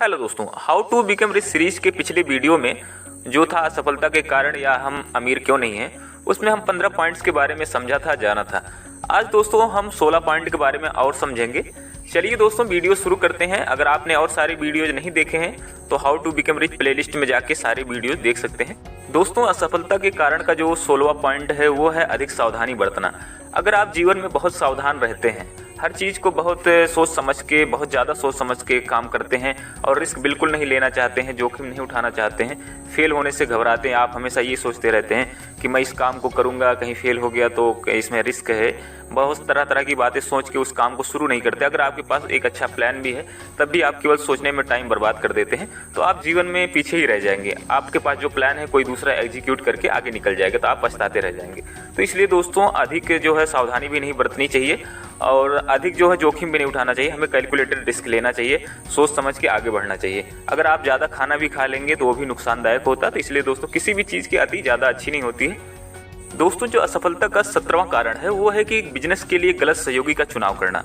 Hello दोस्तों, how to become rich series के पिछले वीडियो में जो था असफलता के कारण या हम अमीर क्यों नहीं हैं, उसमें हम 15 पॉइंट्स के बारे में समझा था, जाना था। आज दोस्तों हम 16 पॉइंट के बारे में और समझेंगे। चलिए दोस्तों वीडियो शुरू करते हैं। अगर आपने और सारी वीडियोज नहीं देखे हैं तो how to become rich playlist में जाके सारी वीडियोज देख सकते हैं। दोस्तों असफलता के कारण का जो 16वां पॉइंट है वो है अधिक सावधानी बरतना। अगर आप जीवन में बहुत सावधान रहते हैं, हर चीज़ को बहुत सोच समझ के, बहुत ज़्यादा सोच समझ के काम करते हैं और रिस्क बिल्कुल नहीं लेना चाहते हैं, जोखिम नहीं उठाना चाहते हैं, फेल होने से घबराते हैं, आप हमेशा ये सोचते रहते हैं कि मैं इस काम को करूँगा, कहीं फेल हो गया तो इसमें रिस्क है, बहुत तरह तरह की बातें सोच के उस काम को शुरू नहीं करते। अगर आपके पास एक अच्छा प्लान भी है तब भी आप केवल सोचने में टाइम बर्बाद कर देते हैं, तो आप जीवन में पीछे ही रह जाएंगे। आपके पास जो प्लान है कोई दूसरा एग्जीक्यूट करके आगे निकल जाएगा तो आप पछताते रह जाएंगे। तो इसलिए दोस्तों अधिक जो है सावधानी भी नहीं बरतनी चाहिए और अधिक जो है जोखिम भी नहीं उठाना चाहिए। हमें कैलकुलेटेड रिस्क लेना चाहिए, सोच समझ के आगे बढ़ना चाहिए। अगर आप ज़्यादा खाना भी खा लेंगे तो वो भी नुकसानदायक होता है। तो इसलिए दोस्तों किसी भी चीज़ की अति ज़्यादा अच्छी नहीं होती है। दोस्तों जो असफलता का 17वां कारण है वो है कि बिजनेस के लिए गलत सहयोगी का चुनाव करना।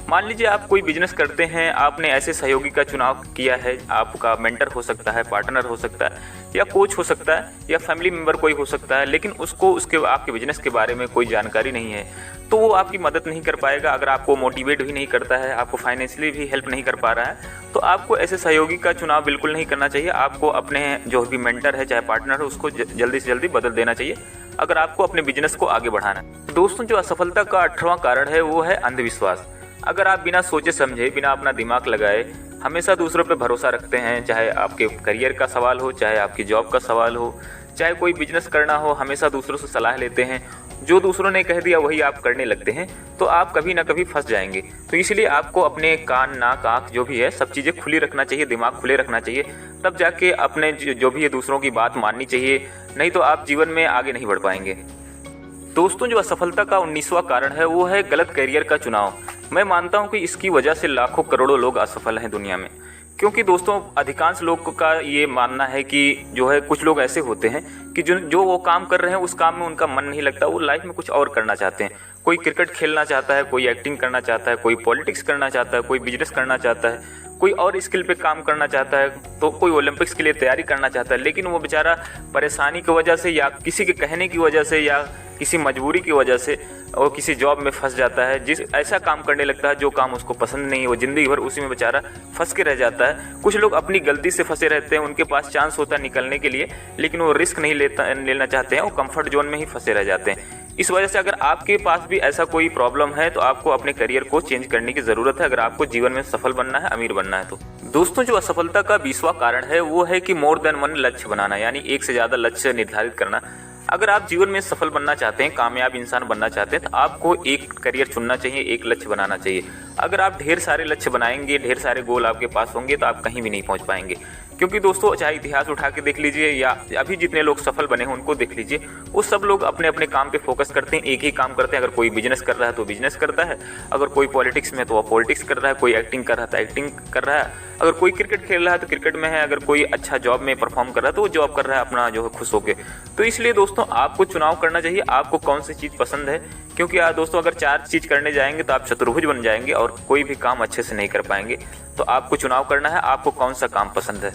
मान लीजिए आप कोई बिजनेस करते हैं, आपने ऐसे सहयोगी का चुनाव किया है, आपका मेंटर हो सकता है, पार्टनर हो सकता है, या कोच हो सकता है, या फैमिली मेंबर कोई हो सकता है, लेकिन उसको आपके बिजनेस के बारे में कोई जानकारी नहीं है, तो वो आपकी मदद नहीं कर पाएगा। अगर आपको मोटिवेट भी नहीं करता है, आपको फाइनेंशियली भी हेल्प नहीं कर पा रहा है, तो आपको ऐसे सहयोगी का चुनाव बिल्कुल नहीं करना चाहिए। आपको अपने जो भी मेंटर है चाहे पार्टनर है उसको जल्दी से जल्दी बदल देना चाहिए अगर आपको अपने बिजनेस को आगे बढ़ाना है। दोस्तों जो असफलता का 18वां कारण है वो है अंधविश्वास। अगर आप बिना सोचे समझे, बिना अपना दिमाग लगाए हमेशा दूसरों पे भरोसा रखते हैं, चाहे आपके करियर का सवाल हो, चाहे आपकी जॉब का सवाल हो, चाहे कोई बिजनेस करना हो, हमेशा दूसरों से सलाह लेते हैं, जो दूसरों ने कह दिया वही आप करने लगते हैं, तो आप कभी ना कभी फंस जाएंगे। तो इसलिए आपको अपने कान, नाक, आँख जो भी है सब चीज़ें खुली रखना चाहिए, दिमाग खुले रखना चाहिए, तब जाके अपने जो भी है दूसरों की बात माननी चाहिए, नहीं तो आप जीवन में आगे नहीं बढ़ पाएंगे। दोस्तों जो असफलता का 19वां कारण है वो है गलत करियर का चुनाव। मैं मानता हूं कि इसकी वजह से लाखों करोड़ों लोग असफल हैं दुनिया में, क्योंकि दोस्तों अधिकांश लोगों का ये मानना है कि जो है कुछ लोग ऐसे होते हैं कि जो वो काम कर रहे हैं उस काम में उनका मन नहीं लगता, वो लाइफ में कुछ और करना चाहते हैं। कोई क्रिकेट खेलना चाहता है, कोई एक्टिंग करना चाहता है, कोई पॉलिटिक्स करना चाहता है, कोई बिजनेस करना चाहता है, कोई और स्किल पे काम करना चाहता है, तो कोई ओलंपिक्स के लिए तैयारी करना चाहता है, लेकिन वो बेचारा परेशानी की वजह से या किसी के कहने की वजह से या किसी मजबूरी की वजह से वो किसी जॉब में फंस जाता है, जिस ऐसा काम करने लगता है जो काम उसको पसंद नहीं है, वो ज़िंदगी भर उसी में बेचारा फंस के रह जाता है। कुछ लोग अपनी गलती से फंसे रहते हैं, उनके पास चांस होता है निकलने के लिए, लेकिन वो रिस्क नहीं लेना चाहते हैं, वो कंफर्ट जोन में ही फंसे रह जाते हैं। इस वजह से अगर आपके पास भी ऐसा कोई प्रॉब्लम है तो आपको अपने करियर को चेंज करने की ज़रूरत है, अगर आपको जीवन में सफल बनना है, अमीर बनना है तो। दोस्तों जो असफलता का 20वां कारण है वो है कि मोर देन वन लक्ष्य बनाना, यानी एक से ज़्यादा लक्ष्य निर्धारित करना। अगर आप जीवन में सफल बनना चाहते हैं, कामयाब इंसान बनना चाहते हैं, तो आपको एक करियर चुनना चाहिए, एक लक्ष्य बनाना चाहिए। अगर आप ढेर सारे लक्ष्य बनाएंगे, ढेर सारे गोल आपके पास होंगे, तो आप कहीं भी नहीं पहुंच पाएंगे। क्योंकि दोस्तों चाहे इतिहास उठा के देख लीजिए या अभी जितने लोग सफल बने हैं उनको देख लीजिए, वो सब लोग अपने अपने काम पे फोकस करते हैं, एक ही काम करते हैं। अगर कोई बिजनेस कर रहा है तो बिजनेस करता है, अगर कोई पॉलिटिक्स में तो वो पॉलिटिक्स कर रहा है, कोई एक्टिंग कर रहा है तो एक्टिंग कर रहा है, अगर कोई क्रिकेट खेल रहा है तो क्रिकेट में है, अगर कोई अच्छा जॉब में परफॉर्म कर रहा है तो वो जॉब कर रहा है अपना जो है खुश होकर। तो इसलिए दोस्तों आपको चुनाव करना चाहिए, आपको कौन सी चीज़ पसंद है, क्योंकि दोस्तों अगर 4 चीज़ करने जाएंगे तो आप चतुर्भुज बन जाएंगे और कोई भी काम अच्छे से नहीं कर पाएंगे। तो आपको चुनाव करना है, आपको कौन सा काम पसंद है।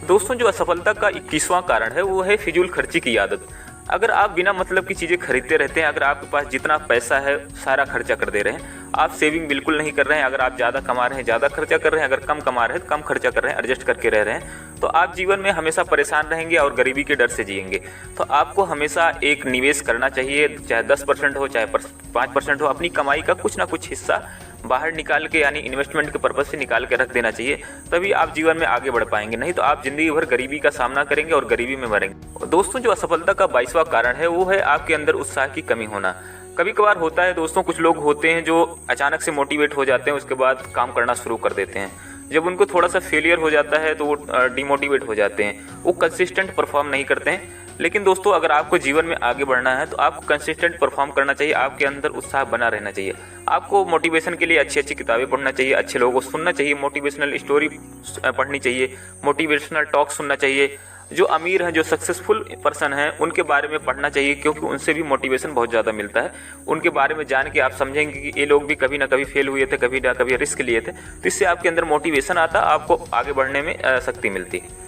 दोस्तों जो असफलता का 21वां कारण है वो है फिजूल खर्ची की आदत। अगर आप बिना मतलब की चीज़ें खरीदते रहते हैं, अगर आपके पास जितना पैसा है सारा खर्चा कर दे रहे हैं, आप सेविंग बिल्कुल नहीं कर रहे हैं, अगर आप ज़्यादा कमा रहे हैं ज़्यादा खर्चा कर रहे हैं, अगर कम कमा रहे हैं तो कम खर्चा कर रहे हैं, एडजस्ट करके रह रहे हैं, तो आप जीवन में हमेशा परेशान रहेंगे और गरीबी के डर से जिएंगे। तो आपको हमेशा एक निवेश करना चाहिए, चाहे 10% हो चाहे 5% हो, अपनी कमाई का कुछ ना कुछ हिस्सा बाहर निकाल के, यानी इन्वेस्टमेंट के पर्पज़ से निकाल के रख देना चाहिए, तभी आप जीवन में आगे बढ़ पाएंगे, नहीं तो आप जिंदगी भर गरीबी का सामना करेंगे और गरीबी में मरेंगे। दोस्तों जो असफलता का 22वां कारण है वो है आपके अंदर उत्साह की कमी होना। कभी कभार होता है दोस्तों, कुछ लोग होते हैं जो अचानक से मोटिवेट हो जाते हैं, उसके बाद काम करना शुरू कर देते हैं। जब उनको थोड़ा सा फेलियर हो जाता है तो वो डिमोटिवेट हो जाते हैं, वो कंसिस्टेंट परफॉर्म नहीं करते हैं। लेकिन दोस्तों अगर आपको जीवन में आगे बढ़ना है तो आपको कंसिस्टेंट परफॉर्म करना चाहिए, आपके अंदर उत्साह बना रहना चाहिए। आपको मोटिवेशन के लिए अच्छी अच्छी किताबें पढ़ना चाहिए, अच्छे लोगों को सुनना चाहिए, मोटिवेशनल स्टोरी पढ़नी चाहिए, मोटिवेशनल टॉक सुनना चाहिए, जो अमीर हैं, जो सक्सेसफुल पर्सन हैं, उनके बारे में पढ़ना चाहिए, क्योंकि उनसे भी मोटिवेशन बहुत ज़्यादा मिलता है। उनके बारे में जान के आप समझेंगे कि ये लोग भी कभी ना कभी फेल हुए थे, कभी ना कभी रिस्क लिए थे, तो इससे आपके अंदर मोटिवेशन आता, आपको आगे बढ़ने में शक्ति मिलती है।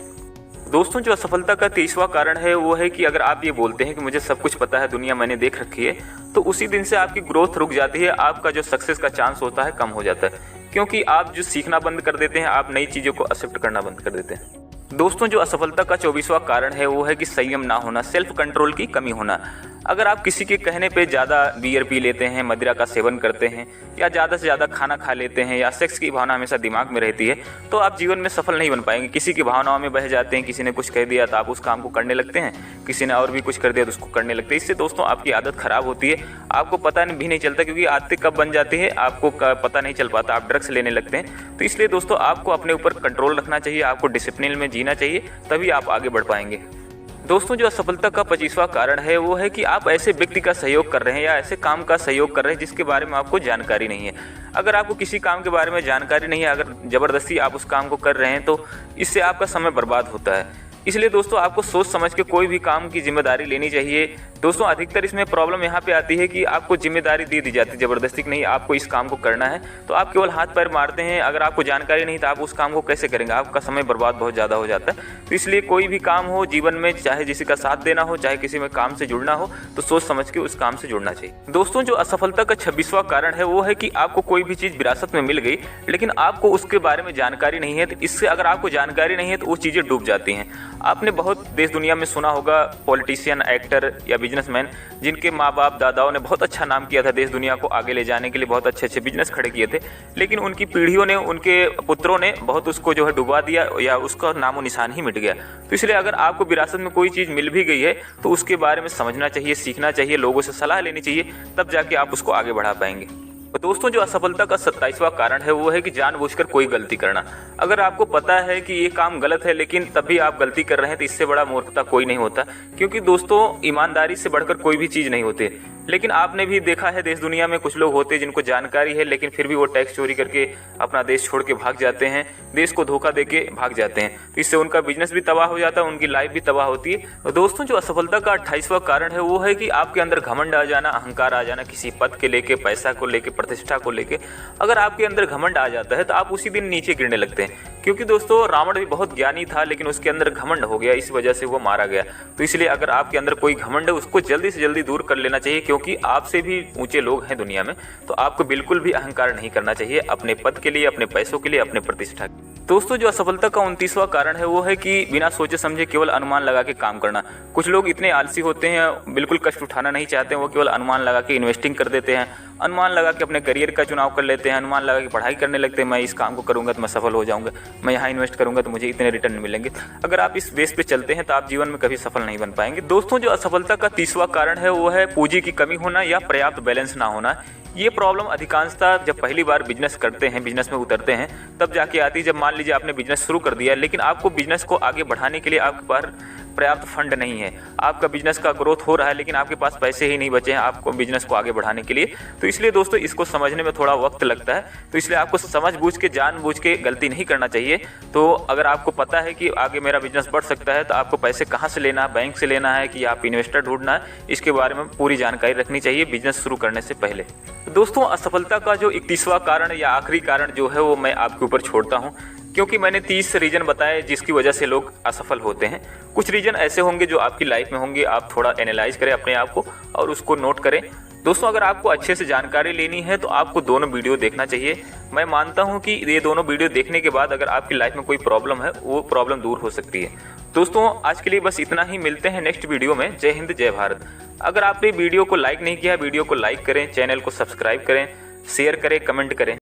दोस्तों, जो असफलता का 30वां कारण है वो है कि अगर आप ये बोलते हैं कि मुझे सब कुछ पता है, दुनिया मैंने देख रखी है, तो उसी दिन से आपकी ग्रोथ रुक जाती है, आपका जो सक्सेस का चांस होता है कम हो जाता है, क्योंकि आप जो सीखना बंद कर देते हैं, आप नई चीज़ों को एक्सेप्ट करना बंद कर देते हैं। दोस्तों, जो असफलता का 24वां कारण है वो है कि संयम ना होना, सेल्फ कंट्रोल की कमी होना। अगर आप किसी के कहने पे ज़्यादा बियर पी लेते हैं, मदिरा का सेवन करते हैं, या ज़्यादा से ज़्यादा खाना खा लेते हैं, या सेक्स की भावना हमेशा दिमाग में रहती है, तो आप जीवन में सफल नहीं बन पाएंगे। किसी की भावनाओं में बह जाते हैं, किसी ने कुछ कह दिया तो आप उस काम को करने लगते हैं, किसी ने और भी कुछ कर दिया तो उसको करने लगते हैं। इससे दोस्तों आपकी आदत खराब होती है, आपको पता भी नहीं चलता, क्योंकि आदतें कब बन जाती है आपको पता नहीं चल पाता, आप ड्रग्स लेने लगते हैं। तो इसलिए दोस्तों आपको अपने ऊपर कंट्रोल रखना चाहिए, आपको डिसिप्लिन में जीना चाहिए, तभी आप आगे बढ़ पाएंगे। दोस्तों, जो असफलता का 25वां कारण है वो है कि आप ऐसे व्यक्ति का सहयोग कर रहे हैं या ऐसे काम का सहयोग कर रहे हैं जिसके बारे में आपको जानकारी नहीं है। अगर आपको किसी काम के बारे में जानकारी नहीं है, अगर ज़बरदस्ती आप उस काम को कर रहे हैं, तो इससे आपका समय बर्बाद होता है। इसलिए दोस्तों आपको सोच समझ के कोई भी काम की जिम्मेदारी लेनी चाहिए। दोस्तों, अधिकतर इसमें प्रॉब्लम यहाँ पे आती है कि आपको जिम्मेदारी दे दी जाती है ज़बरदस्ती कि नहीं आपको इस काम को करना है, तो आप केवल हाथ पैर मारते हैं। अगर आपको जानकारी नहीं तो आप उस काम को कैसे करेंगे, आपका समय बर्बाद बहुत ज़्यादा हो जाता है। तो इसलिए कोई भी काम हो जीवन में, चाहे किसी का साथ देना हो, चाहे किसी में काम से जुड़ना हो, तो सोच समझ के उस काम से जुड़ना चाहिए। दोस्तों, जो असफलता का 26वां कारण है वो है कि आपको कोई भी चीज़ विरासत में मिल गई, लेकिन आपको उसके बारे में जानकारी नहीं है। तो इससे अगर आपको जानकारी नहीं है तो वो चीज़ें डूब जाती हैं। आपने बहुत देश दुनिया में सुना होगा पॉलिटिशियन, एक्टर या बिजनेसमैन जिनके माँ बाप दादाओं ने बहुत अच्छा नाम किया था, देश दुनिया को आगे ले जाने के लिए बहुत अच्छे अच्छे बिजनेस खड़े किए थे, लेकिन उनकी पीढ़ियों ने, उनके पुत्रों ने बहुत उसको जो है डुबा दिया, या उसका नामो निशान ही मिट गया। तो इसलिए अगर आपको विरासत में कोई चीज़ मिल भी गई है तो उसके बारे में समझना चाहिए, सीखना चाहिए, लोगों से सलाह लेनी चाहिए, तब जाके आप उसको आगे बढ़ा पाएंगे। तो दोस्तों, जो असफलता का 27वां कारण है वो है कि जानबूझकर कोई गलती करना। अगर आपको पता है कि ये काम गलत है लेकिन तब भी आप गलती कर रहे हैं, तो इससे बड़ा मूर्खता कोई नहीं होता, क्योंकि दोस्तों ईमानदारी से बढ़कर कोई भी चीज़ नहीं होती। लेकिन आपने भी देखा है देश दुनिया में कुछ लोग होते हैं जिनको जानकारी है लेकिन फिर भी वो टैक्स चोरी करके अपना देश छोड़ के भाग जाते हैं, देश को धोखा देके भाग जाते हैं। तो इससे उनका बिजनेस भी तबाह हो जाता है, उनकी लाइफ भी तबाह होती है। तो दोस्तों, जो असफलता का 28वां कारण है वो है कि आपके अंदर घमंड आ जाना, अहंकार आ जाना, किसी पद के लेके, पैसा को लेके, प्रतिष्ठा को लेके। अगर आपके अंदर घमंड आ जाता है तो आप उसी दिन नीचे गिरने लगते हैं, क्योंकि दोस्तों रावण भी बहुत ज्ञानी था लेकिन उसके अंदर घमंड हो गया, इस वजह से वो मारा गया। तो इसलिए अगर आपके अंदर कोई घमंड है उसको जल्दी से जल्दी दूर कर लेना चाहिए, क्योंकि आपसे भी ऊंचे लोग हैं दुनिया में। तो आपको बिल्कुल भी अहंकार नहीं करना चाहिए अपने पद के लिए, अपने पैसों के लिए, अपने प्रतिष्ठा के लिए। दोस्तों, जो असफलता का 29वां कारण है वो है कि बिना सोचे समझे केवल अनुमान लगा के काम करना। कुछ लोग इतने आलसी होते हैं, बिल्कुल कष्ट उठाना नहीं चाहते हैं, वो केवल अनुमान लगा के इन्वेस्टिंग कर देते हैं, अनुमान लगा के अपने करियर का चुनाव कर लेते हैं, अनुमान लगा के पढ़ाई करने लगते हैं, मैं इस काम को करूंगा तो मैं सफल हो जाऊंगा, मैं यहाँ इन्वेस्ट करूंगा तो मुझे इतने रिटर्न मिलेंगे। अगर आप इस बेस पे चलते हैं तो आप जीवन में कभी सफल नहीं बन पाएंगे। दोस्तों, जो असफलता का 30वां कारण है वो है पूंजी की कमी होना या पर्याप्त बैलेंस ना होना। ये प्रॉब्लम अधिकांशतः जब पहली बार बिजनेस करते हैं, बिजनेस में उतरते हैं, तब जाके आती है। जब मान लीजिए आपने बिजनेस शुरू कर दिया लेकिन आपको बिजनेस को आगे बढ़ाने के लिए आपके पास पर्याप्त फंड नहीं है, आपका बिजनेस का ग्रोथ हो रहा है लेकिन आपके पास पैसे ही नहीं बचे हैं आपको बिजनेस को आगे बढ़ाने के लिए। तो इसलिए दोस्तों इसको समझने में थोड़ा वक्त लगता है, तो इसलिए आपको समझ-बूझ के, जानबूझ के गलती नहीं करना चाहिए। तो अगर आपको पता है कि आगे मेरा बिजनेस बढ़ सकता है तो आपको पैसे कहाँ से लेना है, बैंक से लेना है कि आप इन्वेस्टर ढूंढना है, इसके बारे में पूरी जानकारी रखनी चाहिए बिजनेस शुरू करने से पहले। दोस्तों, असफलता का जो 31वां कारण या आखिरी कारण जो है वो मैं आपके ऊपर छोड़ता हूँ, क्योंकि मैंने 30 रीजन बताए जिसकी वजह से लोग असफल होते हैं। कुछ रीजन ऐसे होंगे जो आपकी लाइफ में होंगे, आप थोड़ा एनालाइज करें अपने आप को और उसको नोट करें। दोस्तों, अगर आपको अच्छे से जानकारी लेनी है तो आपको दोनों वीडियो देखना चाहिए। मैं मानता हूं कि ये दोनों वीडियो देखने के बाद अगर आपकी लाइफ में कोई प्रॉब्लम है वो प्रॉब्लम दूर हो सकती है। दोस्तों, आज के लिए बस इतना ही, मिलते हैं नेक्स्ट वीडियो में। जय हिंद, जय भारत। अगर आपने वीडियो को लाइक नहीं किया, वीडियो को लाइक करें, चैनल को सब्सक्राइब करें, शेयर करें, कमेंट करें।